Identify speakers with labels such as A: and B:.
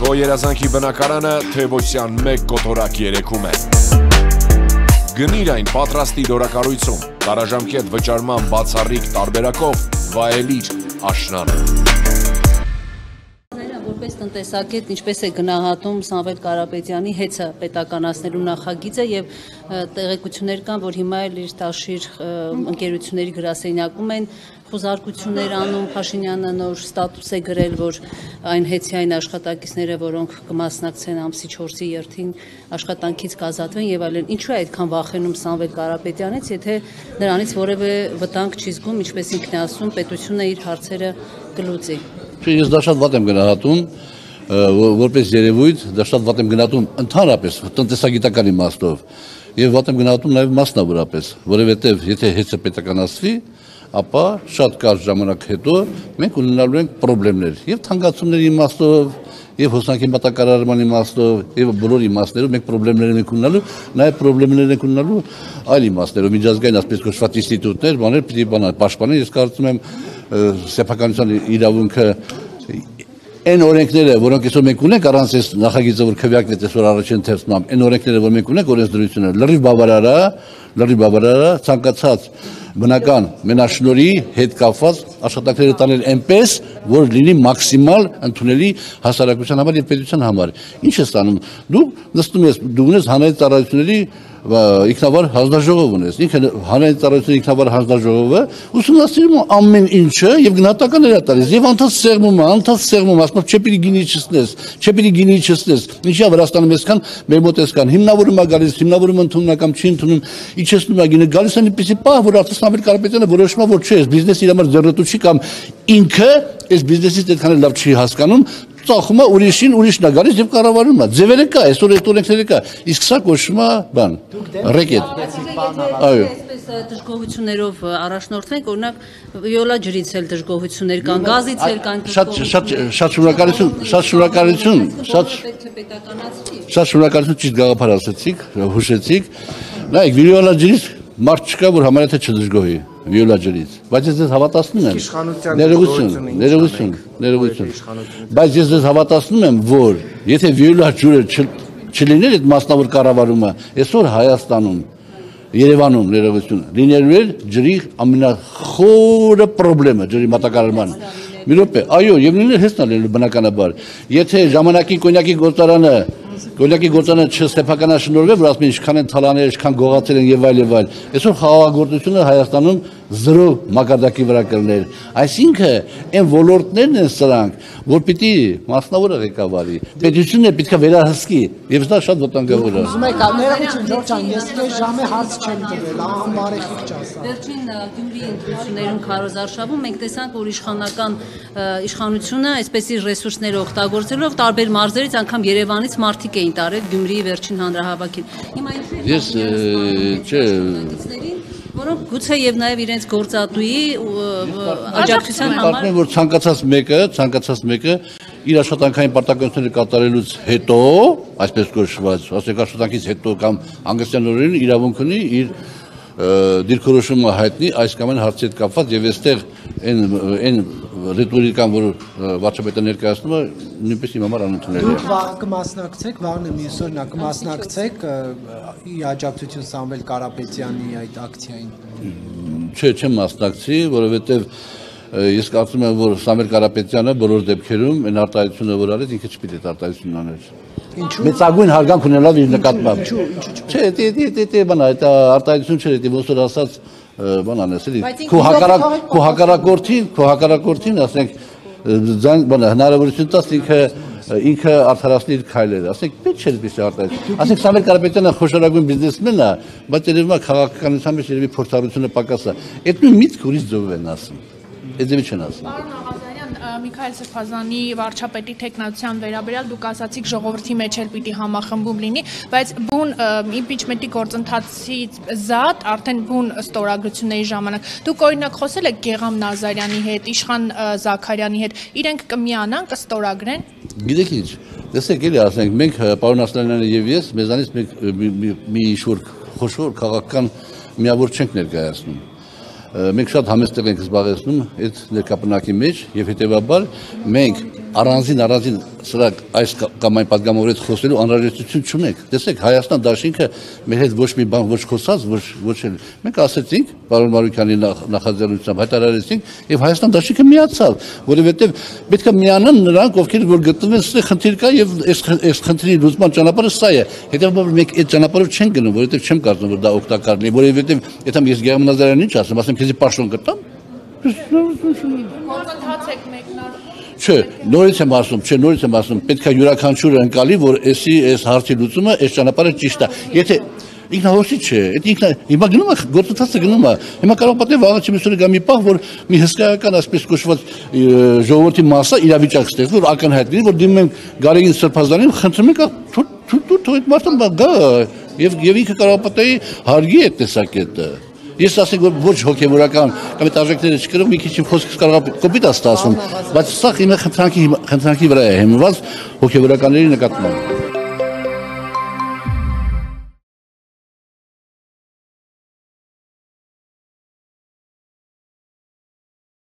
A: Քո երազանքի բնակարանը Թևոսյան 1 կոտորակ երեքում է։ Գնիր այն պատրաստի դորակառույցում, տարաժամկետ վճարման բացառիկ տարբերակով վայելիր աշնանը։
B: Որպես տնտեսագետ ինչպես է գնահատում Սամվել Կարապետյանի հեծը պետականացնելու նախագիծը եւ տեղեկություններ կան, որ հիմա էլ իր տաշիր ընկերությունների գրասենյակում են խոզարկություններ անում, Փաշինյանը նոր ստատուս է գրել, որ այն հեծյային աշխատակիցները, որոնք կմասնակցեն ամսի 4-ի 7-ին աշխատանքից կազատվեն եւ այլն, ինչու է այդքան վախենում Սամվել Կարապետյանից, եթե նրանից որևէ վտանգ չի զգում, ինչպես ինքն է ասում, պետությունը իր հարցերը կլուծի։
C: Ես դա շատ վատ եմ գնահատում, որպես երևույթ, դա շատ վատ եմ գնահատում ընդհանրապես տնտեսագիտական իմաստով եւ վատ եմ գնահատում նաեւ մասնավորապես, որովհետեւ եթե հեծը պետականացվի, ապա շատ կարճ ժամանակ հետո մենք ունենալու ենք խնդիրներ եւ թանկացումների իմաստով, եւ հոսանքի մատակարարման իմաստով, եւ բոլոր իմաստներով մենք խնդիրներ ենք ունենալու, նաեւ խնդիրներ ենք ունենալու այլ իմաստներով, միջազգային ասպես կոչված ինստիտուտներ, բաներ պիտի պաշտպանեն, ես կարծում եմ սեփականության իրավունքը այն օրենքները, որոնք այսօր մենք ունենք առանց այս նախագիծը, որ քվեակն է այսօր առաջին թերթում, այն օրենքները, որ մենք ունենք օրենսդրությունը, լրիվ բավարար է ցանկացած բնական մենաշնորհի հետ կապված աշխատանքները տանել այնպես, որ լինի մաքսիմալ ընդունելի հասարակության համար եւ պետության համար։ Ինչ է ստանում։ Դու նստում ես, դու ունես հանրային ծառայությունների ինքնավար հանձնաժողով ունես, ինքը հանրային ծառայությունների ինքնավար հանձնաժողովը ուսումնասիրում է ամեն ինչը եւ գնահատականներ է տալիս եւ անդադ սեղմում, ասում չեպիրի գինի չստես, ինչա Վրաստանում այսքան, մեր մոտ այսքան, հիմնավորում է գալիս, հիմնավորում ընդունում կամ չի ընդունում, իջեցնում է գինը, գալիս է այնպեսի պահ, որ արդեն Սամվել Կարապետյանը որոշում է, որ չէ, այս բիզնեսը իր համար ձեռնտու չի կամ ինքը այս բիզնեսից այդքան լավ չի հասկանում, ծախում է ուրիշին, ուրիշն է գալիս եւ կառավարում է։ Ձևերը կա, այսօր այդ օրենքները կա, իսկ սա կոչվում է բան, ռեկետ։ Այո։
B: Այսպես դժգոհություններով առաջնորդվենք, օրինակ վիոլա ջրից էլ դժգոհություններ կան, գազից էլ կան
C: դժգոհություններ։ Շատ շնորհակալություն ճիշտ գաղափար ասացիք, հուշեցիք։ Նայեք, վիոլա ջրից մարդ չկա, որ համարյա թե չդժգոհի վիոլա ջրից, բայց ես ձեզ հավատացնում եմ, ներողություն, բայց ես ձեզ հավատացնում եմ, որ եթե վիոլա ջուրը չլիներ այդ մասնավոր կառավարումը, այսօր Հայաստանում, Երևանում ներողություն, լինելու էր ջրի ամենախորը խնդրը, ջրի մատակարարման։ Մի րոպե, այո, եւ նույնը հեսնալ լինելու բնականաբար։ Եթե ժամանակի կոնյակի գործարանը չսեփականաշնորհվի, որ ասում են ինչքան են թալաներ, ինչքան գողացել են եւ այլ, այսօր խաղաղագործությունը Հայաստանում 0 մակարդակի վրա կլներ։ Այսինքն այն ոլորտներն են սրանք, որ պիտի մասնավորը ղեկավարի, պետությունը պիտի վերահսկի, եւ դա շատ վտանգավոր է։
D: Ուզում եք ներողություն Ջորջ ջան, ես քեզ ժամը հարց չեմ տվել, անբարեխիղճ ասա։
B: Վերջին Գյումրիի ընտրություններում Քարոզարշավում մենք տեսանք, որ իշխանական իշխանությունը այսպես իր ռեսուրսները օգտագործելով տարբեր մարզերից անգամ Երևանից մարդիկ էին տարել Գյումրիի վերջին հանրահավաքին։ Հիմա որոնք գուցե եւ նաեւ իրենց գործատուի աջակցության համար
C: Կարծում եմ, որ ցանկացած մեկը իր աշխատանքային պարտականությունները կատարելուց հետո, այսպես կոչված, ասենք աշխատանքից հետո կամ հանգստյան օրերին իրավունք ունի իր դիրքորոշումը հայտնի այս կամ այն հարցի հետ կապված եւ այստեղ այն ռետորիկան, որ վարչապետը ներկայացնում է, նույնպես իմ համար անընդունելի է։
D: Դուք վաղ կմասնակցեք, վաղն է մյուս օրն կմասնակցեք ի աջակցություն Սամվել Կարապետյանի այդ ակցիային։
C: Չէ, չեմ մասնակցի, որովհետեւ ես կարծում եմ, որ Սամվել Կարապետյանը բոլոր դեպքերում այն արտահայտությունը, որ արեց, ինքը չպիտի այդ արտահայտությունն աներ։
D: Ինչու՞։
C: Մեծագույն հարգանք ունենալով իր նկատմամբ։ Չէ, դե բան այդ արտահայտություն չէ, դե ոնց որ ասած բան անես, էլի։ Քո հակառակորդին, ասենք, բան հնարավորություն տաս ինքը արդարացնի իր քայլերը, ասենք, պետք չէ այդպես արտահայտություն։ Ասենք Սամվել Կարապետյանը խոշորագույն բիզնեսմեն է, բայց երևի քաղաքականության մեջ երևի փորձառությունը պակաս է։ Այդ նույն միտքը ուրիշ ձևով են ասում։ Այդ ձևի չեն ասում։
E: Միքայել Սրբազանի վարչապետի տեխնացիան վերաբերյալ դուք ասացիք ժողովրդի մեջ էլ պիտի համախմբում լինի, բայց բուն իմպիչմենտի գործընթացից զատ արդեն բուն ստորագրությունների ժամանակ դուք օրինակ խոսել եք Գեգամ Նազարյանի հետ, Իշխան Զաքարյանի հետ, իրենք կմիանան, կստորագրեն։
C: Գիտեք ինչ, տեսեք էլի ասենք, մենք պարոն Ասլանյանը եւ ես մեզանից մի ինչ-որ խոշոր քաղաքական միավոր չենք ներկայացնում։ Մենք շատ համեստեղ ենք զբաղեցնում այդ ներկապնակի մեջ եւ հետեւաբար մենք առանձին սրա այս կամ այն падգամավորից խոսելու անհրաժեշտություն չունեք։ Տեսեք, Հայաստան դաշինքը մեր հետ ոչ մի բան ոչ խոսած, ոչ էլ։ Մենք ասեցինք, պարոն Մարուկյանի նախաձեռնությամբ հայտարարեցինք, եւ Հայաստան դաշինքը միացավ, որովհետեւ պետք է միանան նրանք, ովքեր որ գտնվում են ստեղ խնդիր կա եւ այս խնդրի լուծման ճանապարհը սա է։ Հետեւաբար մենք այդ ճանապարհով չենք գնում, որովհետեւ չեմ կարծում որ դա օգտակար լինի, որովհետեւ եթե ես Գերման Նազարյանին ինչ ասեմ, ասեմ քեզի պաշտոն կտամ։
E: Գործընթաց եք մեկնարկում։
C: Չէ, նորից եմ ասում, պետք է յուրաքանչյուրը ընկալի, որ այս հարցի լուծումը այս ճանապարհը ճիշտ է։ Եթե ինքնահոսի չէ, դա հիմա գնում է, գործընթացը գնում է։ Հիմա կարող պատահի վաղը չմիսուրը գա մի պահ, որ մի հսկայական այսպես կոչված ժողովրդի մասը իրավիճակ ստեղծի, որ ակնհայտ լինի, որ դիմում ենք Գարեգին Սրբազանին, խնդրում ենք թույլ այդ մարդը գա եւ ինքը կարող պատահի հարգի այդ տեսակետը։ Ես ասենք որ ոչ հոգևորական կամ այդ արժեքները չկրող մի քիչ խոսքս կարող է կոպիտ ասում, բայց սա իմ խնդրանքի վրա է հիմնված հոգևորականների նկատմամբ։